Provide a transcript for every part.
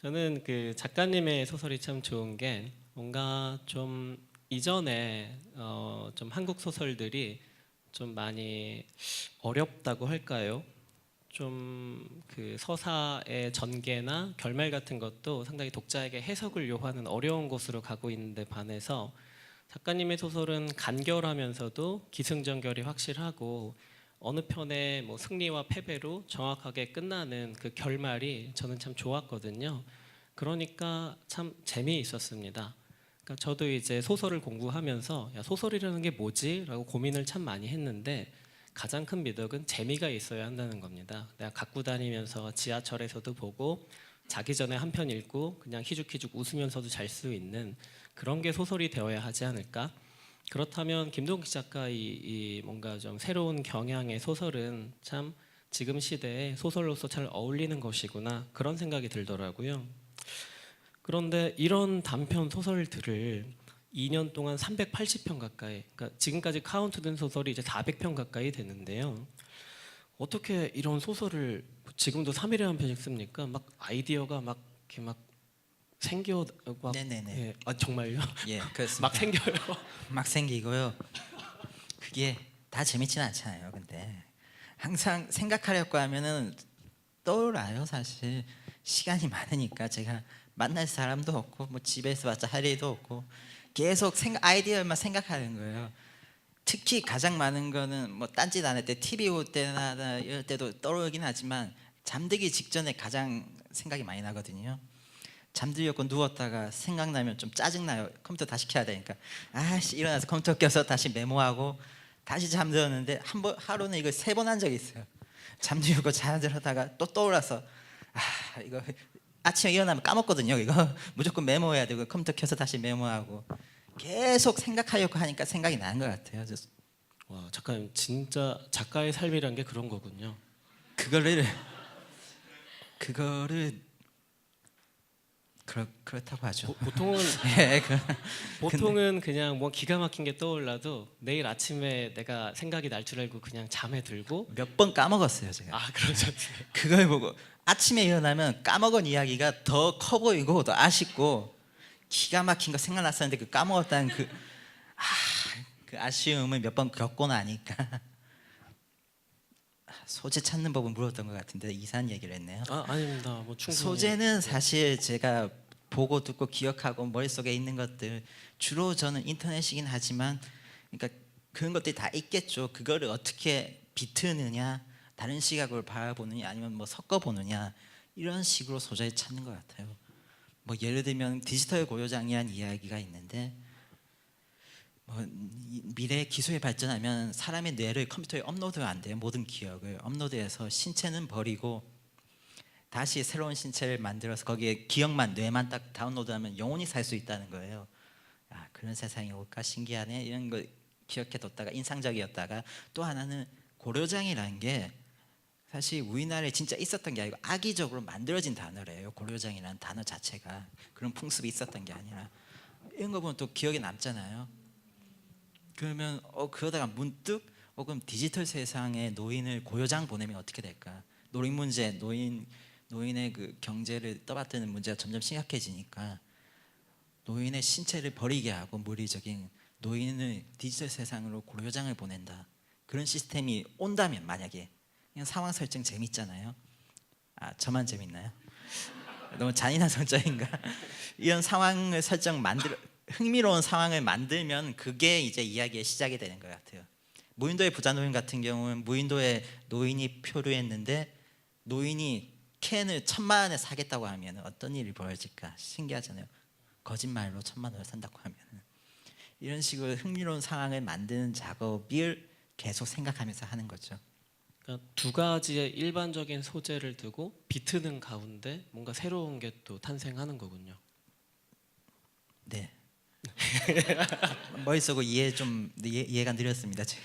저는 그 작가님의 소설이 참 좋은 게 뭔가 좀 이전에 좀 한국 소설들이 좀 많이 어렵다고 할까요? 좀 그 서사의 전개나 결말 같은 것도 상당히 독자에게 해석을 요하는 어려운 곳으로 가고 있는데 반해서 작가님의 소설은 간결하면서도 기승전결이 확실하고 어느 편의 뭐 승리와 패배로 정확하게 끝나는 그 결말이 저는 참 좋았거든요. 그러니까 참 재미있었습니다. 그러니까 저도 이제 소설을 공부하면서 야, 소설이라는 게 뭐지? 라고 고민을 참 많이 했는데 가장 큰 미덕은 재미가 있어야 한다는 겁니다. 내가 갖고 다니면서 지하철에서도 보고 자기 전에 한 편 읽고 그냥 희죽희죽 웃으면서도 잘 수 있는 그런 게 소설이 되어야 하지 않을까? 그렇다면 김동기 작가 이 뭔가 좀 새로운 경향의 소설은 참 지금 시대에 소설로서 잘 어울리는 것이구나 그런 생각이 들더라고요. 그런데 이런 단편 소설들을 2년 동안 380편 가까이, 그러니까 지금까지 카운트된 소설이 이제 400편 가까이 되는데요. 어떻게 이런 소설을 지금도 3일에 한 편씩 씁니까? 막 아이디어가 막 이렇게 막 생겨 막 네네네. 예, 아 정말요? 예, 그렇습니다. 막 생겨요. 막 생기고요. 그게 다 재밌지는 않잖아요. 근데 항상 생각하려고 하면은 떠올라요. 사실 시간이 많으니까 제가 만날 사람도 없고 뭐 집에서 봤자 할 일도 없고 계속 아이디어만 생각하는 거예요. 특히 가장 많은 거는 뭐 딴짓 안 할 때 TV 볼 때나 이럴 때도 떠오르긴 하지만 잠들기 직전에 가장 생각이 많이 나거든요. 잠들려고 누웠다가 생각나면 좀 짜증나요. 컴퓨터 다시 켜야 되니까 아씨 일어나서 컴퓨터 켜서 다시 메모하고 다시 잠들었는데 한 번 하루는 이거 3번 한 적이 있어요. 잠들고 잠들었다가 또 떠올라서 아 이거 아침에 일어나면 까먹거든요. 이거 무조건 메모해야 되고 컴퓨터 켜서 다시 메모하고 계속 생각하려고 하니까 생각이 나는 것 같아요. 그래서 와 작가님 진짜 작가의 삶이란 게 그런 거군요. 그거를 그렇다고 하죠. 보통은 예, 보통은 그냥 뭐 기가 막힌 게 떠올라도 내일 아침에 내가 생각이 날 줄 알고 그냥 잠에 들고 몇 번 까먹었어요 제가. 아 그러셨어요. 그걸 보고 아침에 일어나면 까먹은 이야기가 더 커 보이고 더 아쉽고 기가 막힌 거 생각났었는데 그 까먹었다는 그 아쉬움을 몇 번 겪고 나니까 소재 찾는 법은 물었던 것 같은데 이상한 얘기를 했네요. 아 아닙니다. 뭐 충분히 소재는 사실 제가 보고 듣고 기억하고 머릿속에 있는 것들 주로 저는 인터넷이긴 하지만 그러니까 그런 것들이 다 있겠죠. 그거를 어떻게 비트느냐 다른 시각으로 바라보느냐 아니면 뭐 섞어보느냐 이런 식으로 소재를 찾는 것 같아요. 뭐 예를 들면 디지털 고요장이라는 이야기가 있는데 뭐 미래 기술이 발전하면 사람의 뇌를 컴퓨터에 업로드가 안 돼요. 모든 기억을 업로드해서 신체는 버리고 다시 새로운 신체를 만들어서 거기에 기억만 뇌만 딱 다운로드하면 영원히 살 수 있다는 거예요. 아 그런 세상이 올까 신기하네 이런 거 기억해뒀다가 인상적이었다가 또 하나는 고려장이라는 게 사실 우리나라에 진짜 있었던 게 아니고 악의적으로 만들어진 단어래요. 고려장이라는 단어 자체가 그런 풍습이 있었던 게 아니라 이런 거 보면 또 기억에 남잖아요. 그러면 그러다가 문득 그럼 디지털 세상에 노인을 고려장 보내면 어떻게 될까? 노인 문제, 노인의 그 경제를 떠받드는 문제가 점점 심각해지니까 노인의 신체를 버리게 하고 물리적인 노인을 디지털 세상으로 고려장을 보낸다. 그런 시스템이 온다면 만약에 그냥 상황 설정 재밌잖아요. 아 저만 재밌나요? 너무 잔인한 설정인가? 이런 상황을 흥미로운 상황을 만들면 그게 이제 이야기의 시작이 되는 것 같아요. 무인도의 부자 노인 같은 경우는 무인도에 노인이 표류했는데 노인이 캔을 1,000만 원에 사겠다고 하면 어떤 일이 벌어질까 신기하잖아요. 거짓말로 1,000만 원을 산다고 하면 이런 식으로 흥미로운 상황을 만드는 작업을 계속 생각하면서 하는 거죠. 그러니까 두 가지의 일반적인 소재를 두고 비트는 가운데 뭔가 새로운 게 또 탄생하는 거군요. 네. 머릿속으로 이해가 느렸습니다 제가.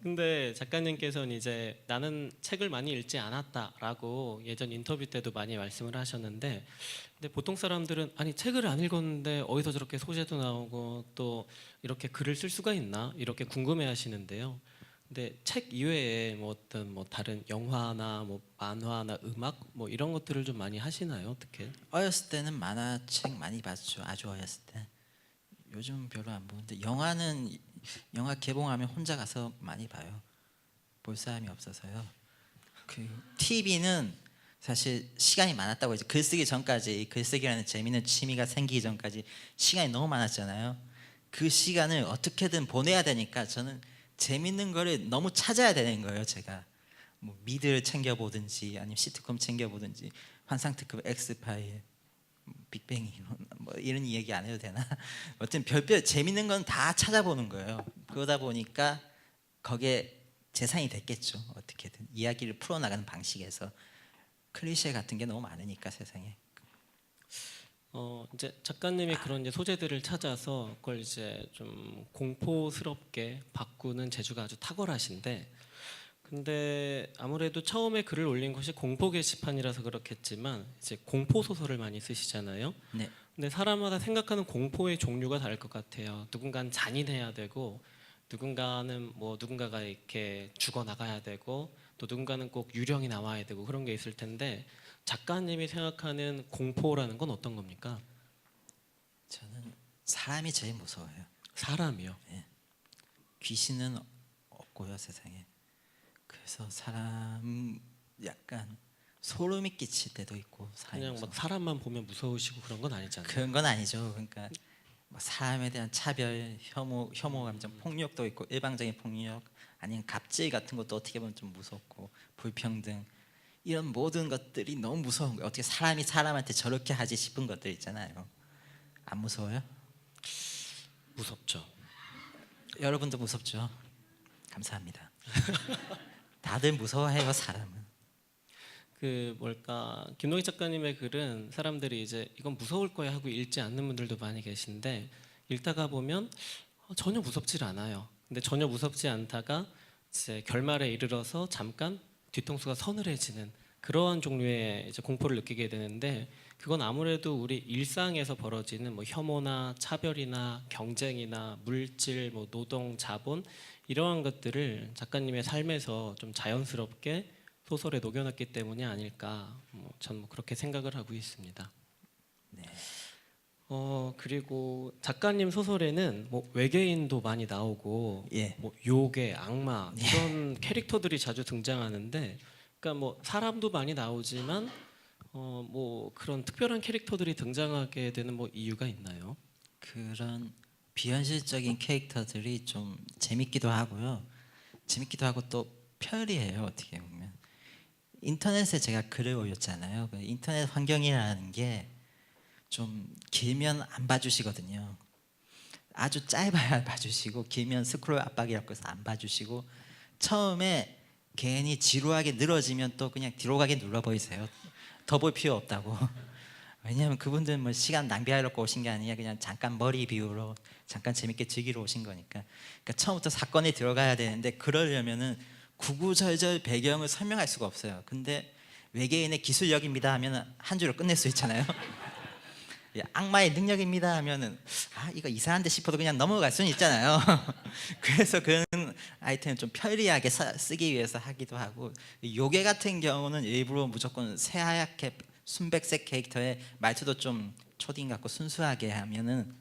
근데 작가님께서는 이제 나는 책을 많이 읽지 않았다라고 예전 인터뷰 때도 많이 말씀을 하셨는데 근데 보통 사람들은 아니 책을 안 읽었는데 어디서 저렇게 소재도 나오고 또 이렇게 글을 쓸 수가 있나 이렇게 궁금해 하시는데요. 근데 책 이외에 뭐 어떤 뭐 다른 영화나 뭐 만화나 음악 뭐 이런 것들을 좀 많이 하시나요? 어떻게? 어렸을 때는 만화책 많이 봤죠. 아주 어렸을 때. 요즘 별로 안 보는데 영화는 영화 개봉하면 혼자 가서 많이 봐요. 볼 사람이 없어서요. 그 TV는 사실 시간이 많았다고 이제 글쓰기 전까지 글쓰기라는 재미있는 취미가 생기기 전까지 시간이 너무 많았잖아요. 그 시간을 어떻게든 보내야 되니까 저는 재밌는 거를 너무 찾아야 되는 거예요. 제가 뭐 미드를 챙겨 보든지 아니면 시트콤 챙겨 보든지 환상특급 엑스파일, 빅뱅 이론 뭐 이런 얘기 안 해도 되나? 어쨌든 별별 재밌는 건 다 찾아보는 거예요. 그러다 보니까 거기에 재산이 됐겠죠. 어떻게든 이야기를 풀어나가는 방식에서 클리셰 같은 게 너무 많으니까 세상에. 이제 작가님이 그런 이제 소재들을 찾아서 그걸 이제 좀 공포스럽게 바꾸는 재주가 아주 탁월하신데, 근데 아무래도 처음에 글을 올린 것이 공포 게시판이라서 그렇겠지만 이제 공포 소설을 많이 쓰시잖아요. 네, 근데 사람마다 생각하는 공포의 종류가 다를 것 같아요. 누군가는 잔인해야 되고, 누군가는 뭐 누군가가 이렇게 죽어 나가야 되고, 또 누군가는 꼭 유령이 나와야 되고 그런 게 있을 텐데 작가님이 생각하는 공포라는 건 어떤 겁니까? 저는 사람이 제일 무서워요. 사람이요. 귀신은 없고요 세상에. 그래서 사람 약간 소름이 끼칠 때도 있고 사람이 그냥 무서워. 막 사람만 보면 무서우시고 그런 건 아니잖아요. 그런 건 아니죠. 그러니까 뭐 사람에 대한 차별, 혐오 감정, 폭력도 있고 일방적인 폭력, 아니면 갑질 같은 것도 어떻게 보면 좀 무섭고 불평등 이런 모든 것들이 너무 무서운 거예요. 어떻게 사람이 사람한테 저렇게 하지 싶은 것들 있잖아요. 안 무서워요? 무섭죠. 여러분도 무섭죠? 감사합니다. 다들 무서워해요 사람은. 그 뭘까 김동희 작가님의 글은 사람들이 이제 이건 무서울 거야 하고 읽지 않는 분들도 많이 계신데 읽다가 보면 전혀 무섭질 않아요. 근데 전혀 무섭지 않다가 이제 결말에 이르러서 잠깐 뒤통수가 서늘해지는 그러한 종류의 이제 공포를 느끼게 되는데 그건 아무래도 우리 일상에서 벌어지는 뭐 혐오나 차별이나 경쟁이나 물질, 뭐 노동, 자본 이러한 것들을 작가님의 삶에서 좀 자연스럽게 소설에 녹여놨기 때문이 아닐까 전 뭐 그렇게 생각을 하고 있습니다. 네. 그리고 작가님 소설에는 뭐 외계인도 많이 나오고 예. 뭐 요괴, 악마 이런 캐릭터들이 자주 등장하는데 그러니까 뭐 사람도 많이 나오지만 뭐 그런 특별한 캐릭터들이 등장하게 되는 뭐 이유가 있나요? 그런 비현실적인 캐릭터들이 좀 재밌기도 하고요. 재밌기도 하고 또 편리해요. 어떻게 보면 인터넷에 제가 글을 올렸잖아요. 그 인터넷 환경이라는 게 좀 길면 안 봐주시거든요. 아주 짧아야 봐주시고 길면 스크롤 압박이라고 해서 안 봐주시고 처음에 괜히 지루하게 늘어지면 또 그냥 뒤로 가게 눌러버리세요. 더 볼 필요 없다고. 왜냐하면 그분들은 뭐 시간 낭비하려고 오신 게 아니라 그냥 잠깐 머리 비우러 잠깐 재밌게 즐기러 오신 거니까. 그러니까 처음부터 사건에 들어가야 되는데 그러려면은 구구절절 배경을 설명할 수가 없어요. 근데 외계인의 기술력입니다 하면은 한 줄로 끝낼 수 있잖아요. 예, 악마의 능력입니다 하면은 이거 이상한데 싶어도 그냥 넘어갈 수는 있잖아요. 그래서 그런 아이템을 좀 편리하게 쓰기 위해서 하기도 하고 요괴 같은 경우는 일부러 무조건 새하얗게 순백색 캐릭터의 말투도 좀 초딩 같고 순수하게 하면은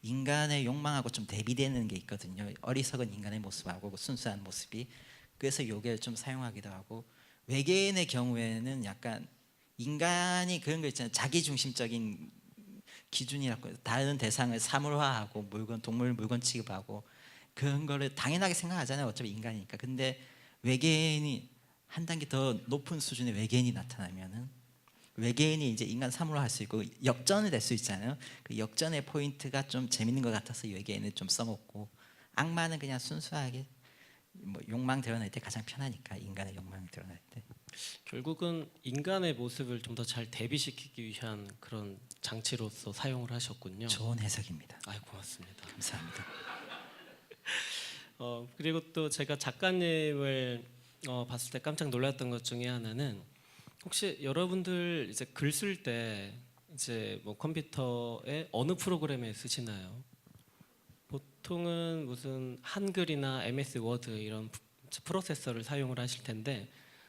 인간의 욕망하고 좀 대비되는 게 있거든요. 어리석은 인간의 모습하고 그 순수한 모습이. 그래서 요괴를 좀 사용하기도 하고 외계인의 경우에는 약간 인간이 그런 거 있잖아요. 자기중심적인 기준이라고 해서 다른 대상을 사물화하고 물건 동물 물건 취급하고 그런 거를 당연하게 생각하잖아요. 어차피 인간이니까. 근데 외계인이 한 단계 더 높은 수준의 외계인이 나타나면은 외계인이 이제 인간 사물화할 수 있고 역전이 될 수 있잖아요. 그 역전의 포인트가 좀 재밌는 것 같아서 외계인을 좀 써먹고 악마는 그냥 순수하게 뭐 욕망 드러낼 때 가장 편하니까 인간의 욕망 드러낼 때. 결국은 인간의 모습을 좀 더 잘 대비시키기 위한 그런 장치로서 사용을 하셨군요. 좋은 해석입니다. 아이 고맙습니다. 감사합니다. 그리고 또 제가 작가님을 봤을 때 깜짝 놀랐던 것 중에 하나는 혹시 여러분들 이제 글 쓸 때 이제 뭐 컴퓨터에 어느 프로그램에 쓰시나요? 보통은 무슨 한글이나 MS 워드 이런 프로세서를 사용을 하실 텐데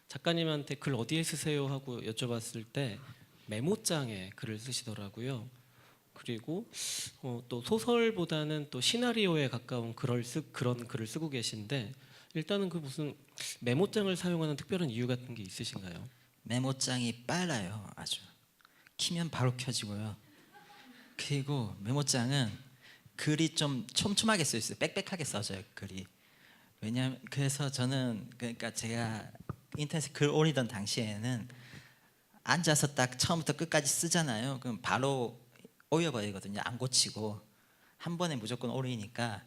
작가님한테 글 어디에 쓰세요 하고 여쭤봤을 때 메모장에 글을 쓰시더라고요. 그리고 또 소설보다는 또 시나리오에 가까운 그런 글을 쓰고 계신데 일단은 그 무슨 메모장을 사용하는 특별한 이유 같은 게 있으신가요? 메모장이 빨라요. 아주 키면 바로 켜지고요. 그리고 메모장은 글이 좀 촘촘하게 써 있어요. 빽빽하게 써져요 글이. 왜냐면 그래서 저는 그러니까 제가 인터넷에 글 올리던 당시에는 앉아서 딱 처음부터 끝까지 쓰잖아요. 그럼 바로 오여버리거든요. 안 고치고 한 번에 무조건 올리니까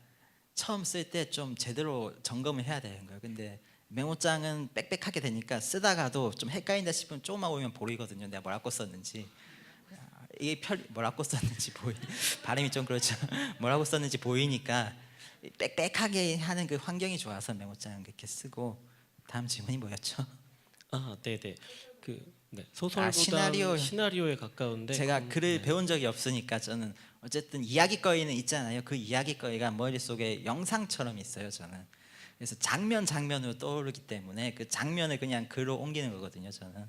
처음 쓸 때 좀 제대로 점검을 해야 되는 거예요. 근데 메모장은 빽빽하게 되니까 쓰다가도 좀 헷갈린다 싶으면 조금만 오면 보이거든요. 내가 뭐라고 썼는지. 이게 뭐라고 썼는지 발음이 좀 그렇죠. 뭐라고 썼는지 보이니까 빽빽하게 하는 그 환경이 좋아서 메모장 그렇게 쓰고. 다음 질문이 뭐였죠? 아, 네네. 소설보다 시나리오. 시나리오에 가까운데 제가 글을 네. 배운 적이 없으니까 저는 어쨌든 이야기거리는 있잖아요. 그 이야기거리가 머릿속에 영상처럼 있어요. 저는 그래서 장면으로 떠오르기 때문에 그 장면을 그냥 글로 옮기는 거거든요. 저는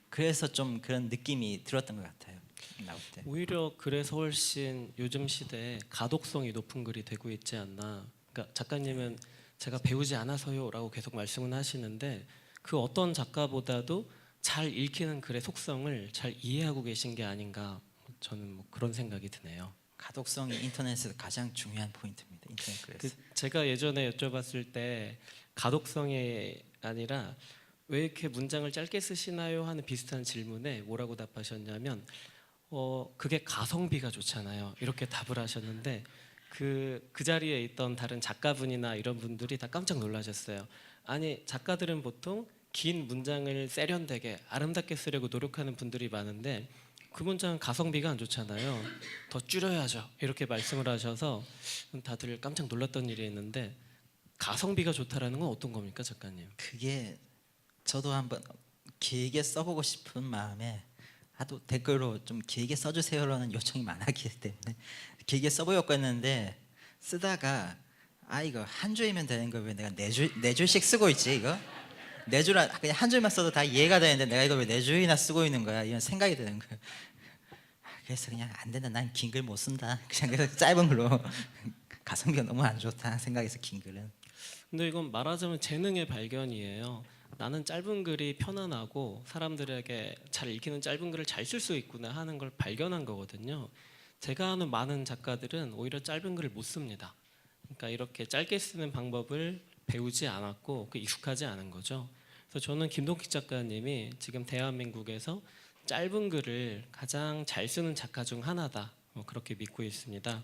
그래서 좀 그런 느낌이 들었던 것 같아요. 나올 때. 오히려 그래서 훨씬 요즘 시대에 가독성이 높은 글이 되고 있지 않나. 그러니까 작가님은 제가 배우지 않아서요라고 계속 말씀은 하시는데 그 어떤 작가보다도 잘 읽히는 글의 속성을 잘 이해하고 계신 게 아닌가. 저는 뭐 그런 생각이 드네요. 가독성이 인터넷에서 가장 중요한 포인트입니다. 인터넷 글에서. 제가 예전에 여쭤봤을 때 가독성이 아니라 왜 이렇게 문장을 짧게 쓰시나요 하는 비슷한 질문에 뭐라고 답하셨냐면 그게 가성비가 좋잖아요. 이렇게 답을 하셨는데 그 자리에 있던 다른 작가분이나 이런 분들이 다 깜짝 놀라셨어요. 아니 작가들은 보통 긴 문장을 세련되게 아름답게 쓰려고 노력하는 분들이 많은데 그 문장은 가성비가 안 좋잖아요. 더 줄여야죠. 이렇게 말씀을 하셔서 다들 깜짝 놀랐던 일이 있는데 가성비가 좋다라는 건 어떤 겁니까, 작가님? 그게 저도 한번 길게 써보고 싶은 마음에 하도 댓글로 좀 길게 써주세요라는 요청이 많았기 때문에 길게 써보려고 했는데 쓰다가 이거 한 줄이면 되는 걸 왜 내가 네 줄씩 쓰고 있지 이거? 그냥 한 줄만 써도 다 이해가 되는데 내가 이걸 왜 네 줄이나 쓰고 있는 거야 이런 생각이 드는 거예요. 그래서 그냥 안 된다. 난 긴 글 못 쓴다. 그냥 그래서 짧은 글로 가성비가 너무 안 좋다 생각해서 긴 글은. 근데 이건 말하자면 재능의 발견이에요. 나는 짧은 글이 편안하고 사람들에게 잘 읽히는 짧은 글을 잘 쓸 수 있구나 하는 걸 발견한 거거든요. 제가 아는 많은 작가들은 오히려 짧은 글을 못 씁니다. 그러니까 이렇게 짧게 쓰는 방법을 배우지 않았고 익숙하지 않은 거죠. 그래서 저는 김동식 작가님이 지금 대한민국에서 짧은 글을 가장 잘 쓰는 작가 중 하나다. 그렇게 믿고 있습니다.